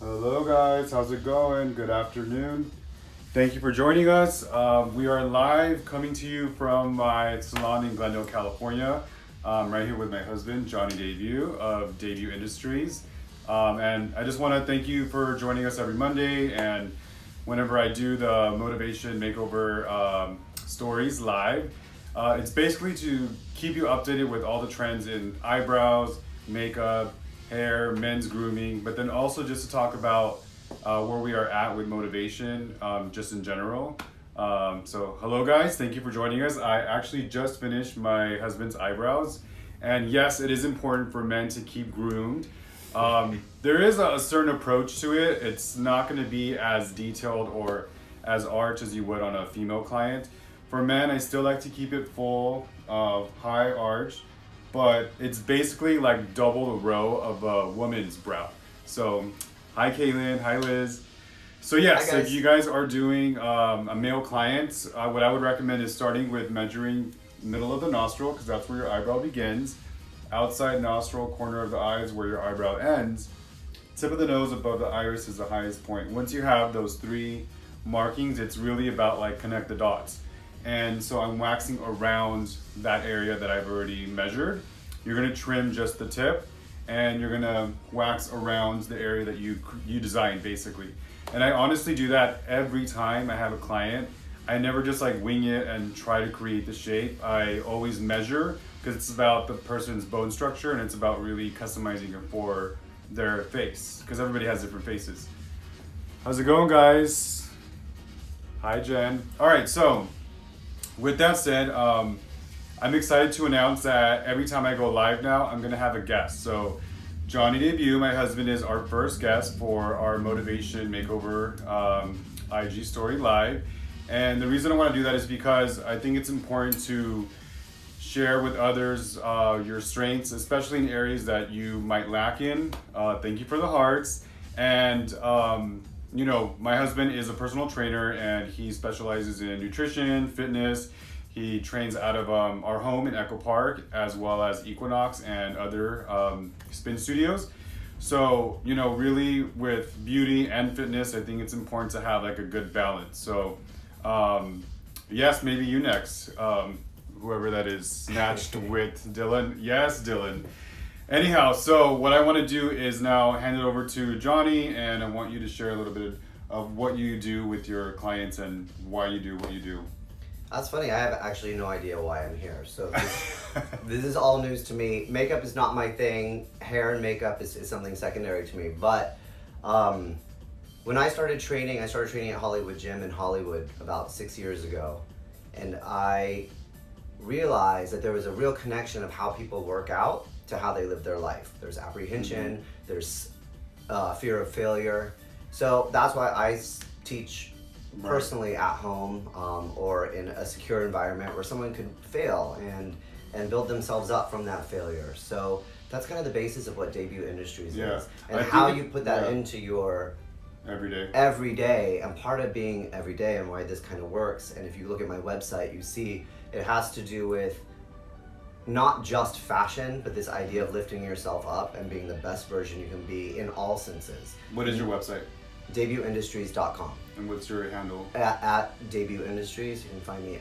Hello guys, how's it going? Good afternoon. Thank you for joining us. We are live coming to you from my salon in Glendale, California. Right here with my husband, Johnny Debut of Debut Industries. And I just want to thank you for joining us every Monday. And whenever I do the motivation makeover stories live, it's basically to keep you updated with all the trends in eyebrows, makeup, hair, men's grooming, but then also just to talk about where we are at with motivation, just in general. So hello guys, thank you for joining us. I actually just finished my husband's eyebrows, and yes, it is important for men to keep groomed. There is a certain approach to it. It's not going to be as detailed or as arch as you would on a female client. For men, I still like to keep it full of high arch, but it's basically like double the row of a woman's brow. So, hi Kaylin, hi Liz. So yes, Hi, if guys. you guys are doing a male client, what I would recommend is starting with measuring middle of the nostril, because that's where your eyebrow begins. Outside nostril, corner of the eyes where your eyebrow ends. Tip of the nose above the iris is the highest point. Once you have those three markings, it's really about like connect the dots. And so I'm waxing around that area that I've already measured. You're gonna trim just the tip, and you're gonna wax around the area that you designed basically. And I honestly do that every time I have a client. I never just like wing it and try to create the shape. I always measure, because it's about the person's bone structure and it's about really customizing it for their face, because everybody has different faces. How's it going, guys? Hi, Jen. All right, so with that said, I'm excited to announce that every time I go live now, I'm gonna have a guest. So Johnny Debut, my husband, is our first guest for our Motivation Makeover IG story live. And the reason I wanna do that is because I think it's important to share with others your strengths, especially in areas that you might lack in. Thank you for the hearts. And you know, my husband is a personal trainer and he specializes in nutrition, fitness. He trains out of our home in Echo Park, as well as Equinox and other spin studios. So, you know, really with beauty and fitness, I think it's important to have like a good balance. So, yes, maybe you next, whoever that is, snatched with Dylan. Yes, Dylan. Anyhow, so what I want to do is now hand it over to Johnny, and I want you to share a little bit of what you do with your clients and why you do what you do. That's funny. I have actually no idea why I'm here. So this is all news to me. Makeup is not my thing. Hair and makeup is something secondary to me. But when I started training at Hollywood Gym in Hollywood about 6 years ago. And I realized that there was a real connection of how people work out to how they live their life. There's apprehension, there's fear of failure. So that's why I teach personally at home or in a secure environment where someone could fail and build themselves up from that failure. So that's kind of the basis of what Debut Industries is, and how you put that into your every day. And part of being everyday and why this kind of works, and if you look at my website, you see it has to do with not just fashion, but this idea of lifting yourself up and being the best version you can be in all senses. What is your website? DebutIndustries.com. And what's your handle? At Debut Industries. You can find me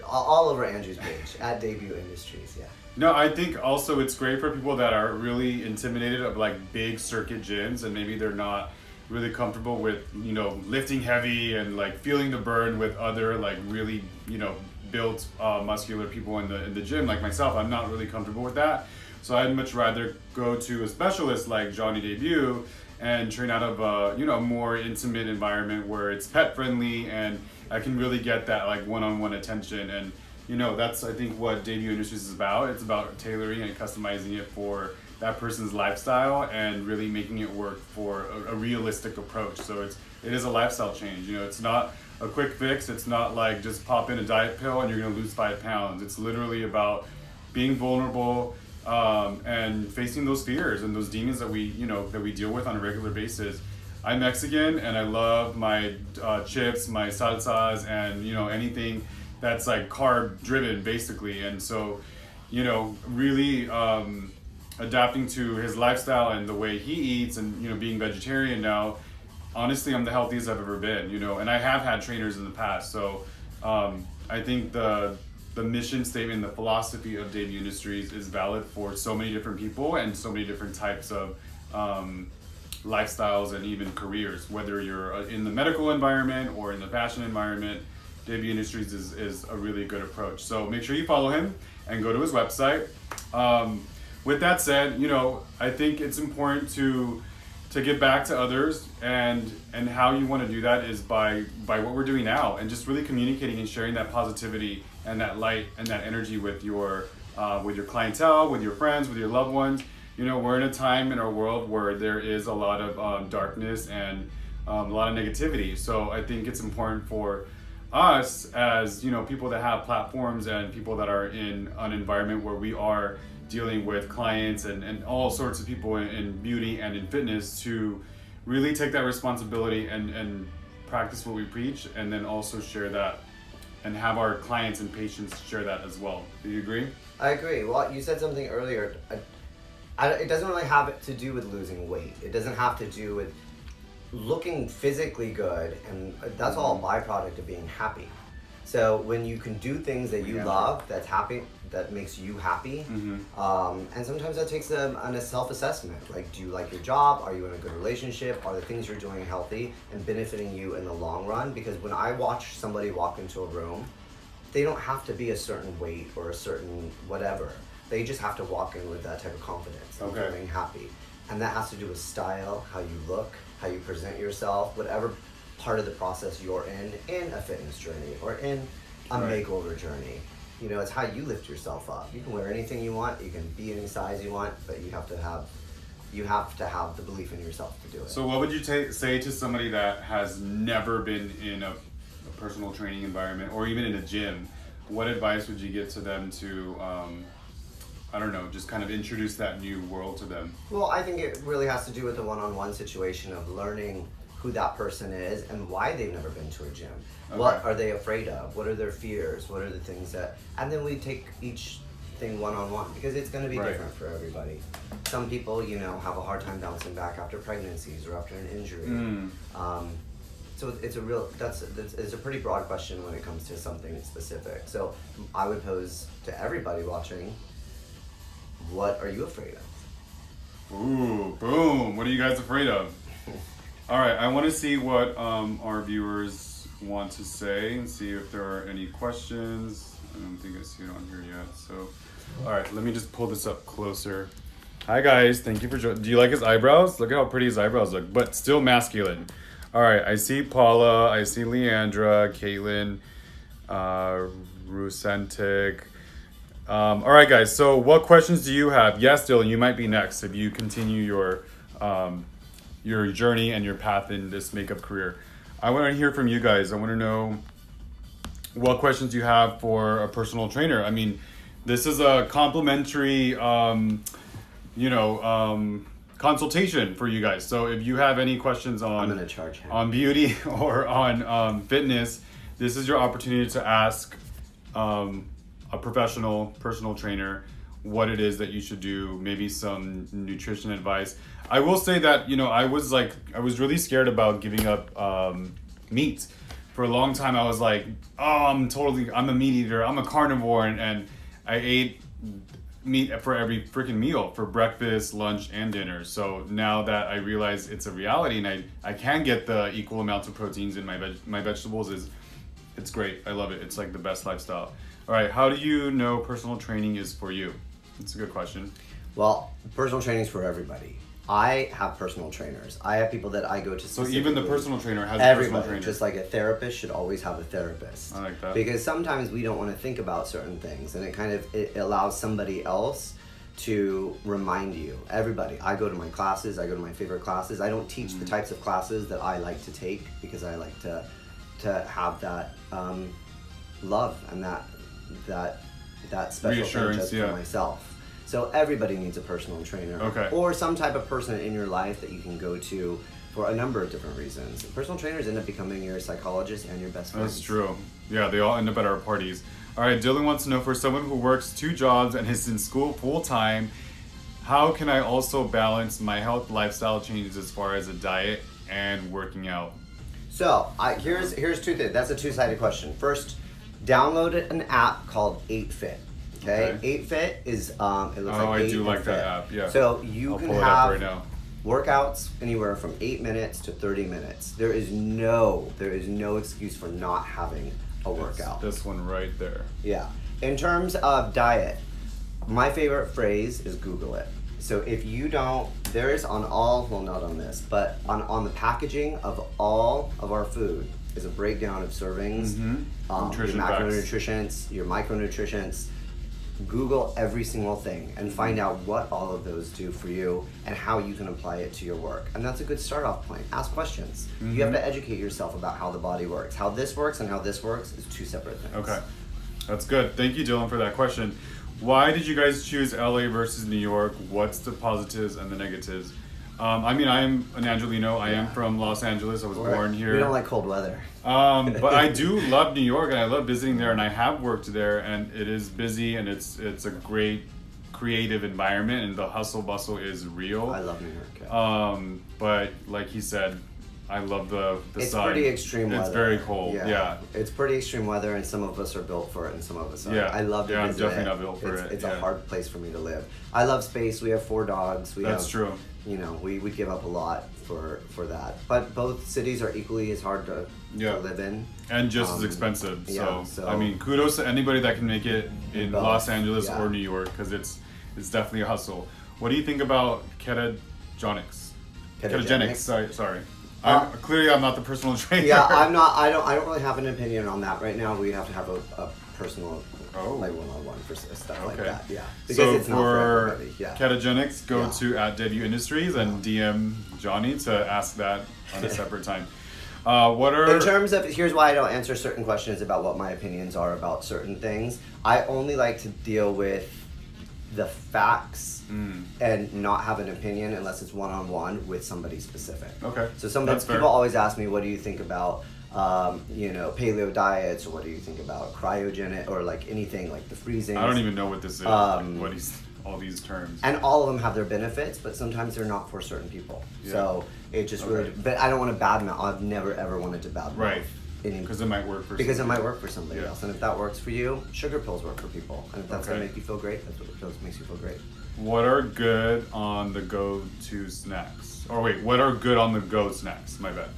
all over Andrew's page at Debut Industries. Yeah. No, I think also it's great for people that are really intimidated of like big circuit gyms, and maybe they're not really comfortable with, you know, lifting heavy and like feeling the burn with other like really, you know, built muscular people in the gym like myself. I'm not really comfortable with that, so I'd much rather go to a specialist like Johnny Debut and train out of a, you know, more intimate environment where it's pet friendly and I can really get that like one-on-one attention. And you know, that's I think what Debut Industries is about. It's about tailoring and customizing it for that person's lifestyle and really making it work for a realistic approach. So it is a lifestyle change. You know, it's not a quick fix. It's not like just pop in a diet pill and you're gonna lose 5 pounds. It's literally about being vulnerable and facing those fears and those demons that we deal with on a regular basis. I'm Mexican and I love my chips, my salsas, and you know, anything that's like carb driven basically. And so, you know, really adapting to his lifestyle and the way he eats, and being vegetarian now, honestly, I'm the healthiest I've ever been. And I have had trainers in the past, so I think the mission statement, the philosophy of Debut Industries is valid for so many different people and so many different types of lifestyles and even careers. Whether you're in the medical environment or in the fashion environment, Debut Industries is a really good approach. So make sure you follow him and go to his website. With that said, I think it's important to give back to others, and how you want to do that is by what we're doing now, and just really communicating and sharing that positivity and that light and that energy with your clientele, with your friends, with your loved ones. We're in a time in our world where there is a lot of darkness and a lot of negativity. So I think it's important for us as people that have platforms and people that are in an environment where we are dealing with clients and all sorts of people in beauty and in fitness to really take that responsibility and practice what we preach, and then also share that and have our clients and patients share that as well. Do you agree? I agree. Well, you said something earlier. It doesn't really have to do with losing weight. It doesn't have to do with looking physically good, and that's all a byproduct of being happy. So when you can do things that you love, that makes you happy, and sometimes that takes a self-assessment. Like, do you like your job? Are you in a good relationship? Are the things you're doing healthy and benefiting you in the long run? Because when I watch somebody walk into a room, they don't have to be a certain weight or a certain whatever. They just have to walk in with that type of confidence and feeling happy. And that has to do with style, how you look, how you present yourself, whatever part of the process you're in a fitness journey or in a makeover journey. It's how you lift yourself up. You can wear anything you want, you can be any size you want, but you have to have the belief in yourself to do it. So what would you say to somebody that has never been in a personal training environment or even in a gym? What advice would you give to them to just kind of introduce that new world to them? Well, I think it really has to do with the one-on-one situation of learning who that person is and why they've never been to a gym. Okay. What are they afraid of? What are their fears? What are the things and then we take each thing one-on-one, because it's going to be different for everybody. Some people, have a hard time bouncing back after pregnancies or after an injury. So it's a pretty broad question when it comes to something specific. So I would pose to everybody watching, what are you afraid of? Ooh, boom. What are you guys afraid of? All right, I want to see what our viewers want to say and see if there are any questions. I don't think I see it on here yet. So, all right, let me just pull this up closer. Hi guys, thank you for joining. Do you like his eyebrows? Look at how pretty his eyebrows look, but still masculine. All right, I see Paula, I see Leandra, Caitlin, Rusentic. All right, guys. So, what questions do you have? Yes, Dylan, you might be next if you continue your journey and your path in this makeup career. I want to hear from you guys. I want to know what questions you have for a personal trainer. I mean, this is a complimentary, consultation for you guys. So, if you have any questions I'm gonna charge him. on beauty or on fitness, this is your opportunity to ask a professional personal trainer what it is that you should do, maybe some nutrition advice. I will say that, I was really scared about giving up meat. For a long time I was like, I'm a meat eater, I'm a carnivore, and I ate meat for every freaking meal, for breakfast, lunch, and dinner. So now that I realize it's a reality and I can get the equal amounts of proteins in my vegetables, it's great. I love it. It's like the best lifestyle. All right, how do you know personal training is for you? That's a good question. Well, personal training is for everybody. I have personal trainers. I have people that I go to. So even the personal trainer has everybody, a personal trainer. Just like a therapist should always have a therapist. I like that. Because sometimes we don't want to think about certain things, and it allows somebody else to remind you. Everybody. I go to my classes. I go to my favorite classes. I don't teach the types of classes that I like to take because I like to have that love and that special interest for myself. So everybody needs a personal trainer, or some type of person in your life that you can go to for a number of different reasons. Personal trainers end up becoming your psychologist and your best friend. That's true. Yeah, they all end up at our parties. All right, Dylan wants to know, for someone who works 2 jobs and is in school full time, How can I also balance my health lifestyle changes as far as a diet and working out? So here's two things. That's a two-sided question. First, download an app called 8Fit. Okay, 8Fit is it looks like I 8 do and like that Fit. app. Yeah. So you I'll can pull it up have right now. workouts anywhere from 8 minutes to 30 minutes. There is no excuse for not having a workout. This one right there. Yeah. In terms of diet, my favorite phrase is Google it. So if you don't, there is on all, well, not on this, but on the packaging of all of our food is a breakdown of servings, Nutrition your facts. macronutrients, your micronutrients. Google every single thing and find out what all of those do for you and how you can apply it to your work. And that's a good start off point. Ask questions. You have to educate yourself about how the body works. How this works and how this works is two separate things. Okay. That's good. Thank you, Dylan, for that question. Why did you guys choose LA versus New York? What's the positives and the negatives? I mean, I am an Angelino. I am from Los Angeles. I was born here. We don't like cold weather. But I do love New York, and I love visiting there, and I have worked there, and it is busy, and it's a great creative environment, and the hustle bustle is real. I love New York. Yeah. But like he said, I love the It's sun. pretty extreme weather. It's very cold. Yeah. It's pretty extreme weather, and some of us are built for it, and some of us aren't. Yeah. I love to Yeah, I'm visit definitely it. not built for it. It's Yeah. a hard place for me to live. I love space. We have 4 dogs. That's true. You know, we give up a lot for that. But both cities are equally as hard to live in. And just as expensive. yeah, So, so- I mean, kudos to anybody that can make it in both, Los Angeles yeah. or New York, because it's definitely a hustle. What do you think about ketogenics? Ketogenics? Sorry. Clearly, I'm not the personal trainer. Yeah, I'm not. I don't really have an opinion on that right now. We have to have a personal, like one-on-one for stuff like that. Yeah, because So it's not for everybody. Yeah. ketogenics, go to @Debu Industries and DM Johnny to ask that on a separate time. What are In terms of, here's why I don't answer certain questions about what my opinions are about certain things. I only like to deal with the facts and not have an opinion unless it's one-on-one with somebody specific. Okay. So That's fair. people always ask me, what do you think about paleo diets, or what do you think about cryogenic, or like anything like the freezing? I don't even know what this is. What is all these terms? And all of them have their benefits, but sometimes they're not for certain people. Yeah. So it just really. But I don't want to badmouth. I've never ever wanted to badmouth. Right. Any, Because it might work for because it somebody. might work for somebody else, and if that works for you, sugar pills work for people, and if that's gonna Okay. make you feel great, that's what makes you feel great. What are good on the go-to snacks? Or wait, what are good on the go snacks? My bad.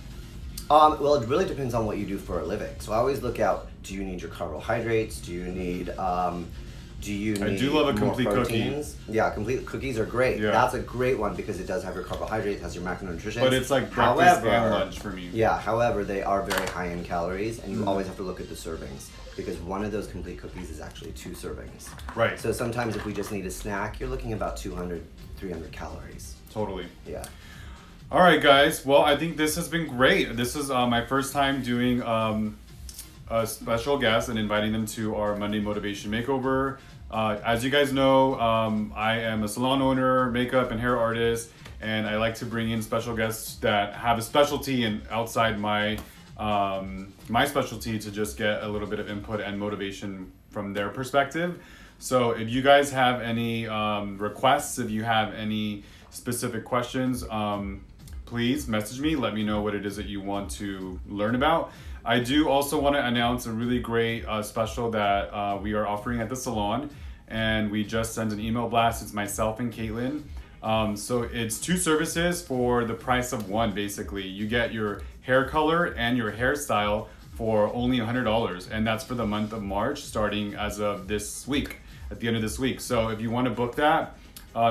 Well, it really depends on what you do for a living. So I always look out: do you need your carbohydrates? Do you need I do love a more complete cookie. proteins? Yeah, complete cookies are great. Yeah. That's a great one because it does have your carbohydrates, has your macronutrients. But it's like breakfast and lunch for me. Yeah, however, they are very high in calories, and Mm-hmm. you always have to look at the servings because one of those complete cookies is actually 2 servings. Right. So sometimes if we just need a snack, you're looking about 200, 300 calories. Totally. Yeah. All right, guys. Well, I think this has been great. This is my first time doing a special guest and inviting them to our Monday Motivation Makeover. As you guys know, I am a salon owner, makeup and hair artist, and I like to bring in special guests that have a specialty and outside my specialty to just get a little bit of input and motivation from their perspective. So if you guys have any requests, if you have any specific questions, please message me. Let me know what it is that you want to learn about. I do also want to announce a really great special that we are offering at the salon, and we just sent an email blast. It's myself and Caitlin. So it's 2 services for the price of 1, basically. You get your hair color and your hairstyle for only $100, and that's for the month of March, starting as of this week, at the end of this week. So if you want to book that,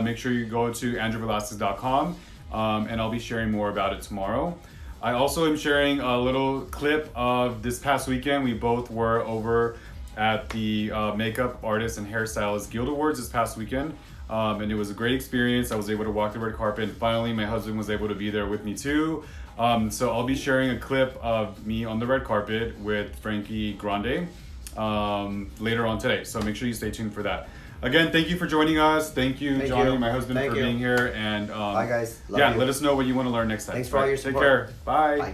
make sure you go to andrewvelazquez.com, and I'll be sharing more about it tomorrow. I also am sharing a little clip of this past weekend. We both were over at the Makeup Artists and Hairstylists Guild Awards this past weekend, and it was a great experience. I was able to walk the red carpet, and finally my husband was able to be there with me too. So I'll be sharing a clip of me on the red carpet with Frankie Grande later on today, so make sure you stay tuned for that. Again, thank you for joining us. Thank you, Johnny, my husband, for being here. And bye, guys. Love you. Let us know what you want to learn next time. Thanks for all your support. Take care. Bye. Bye.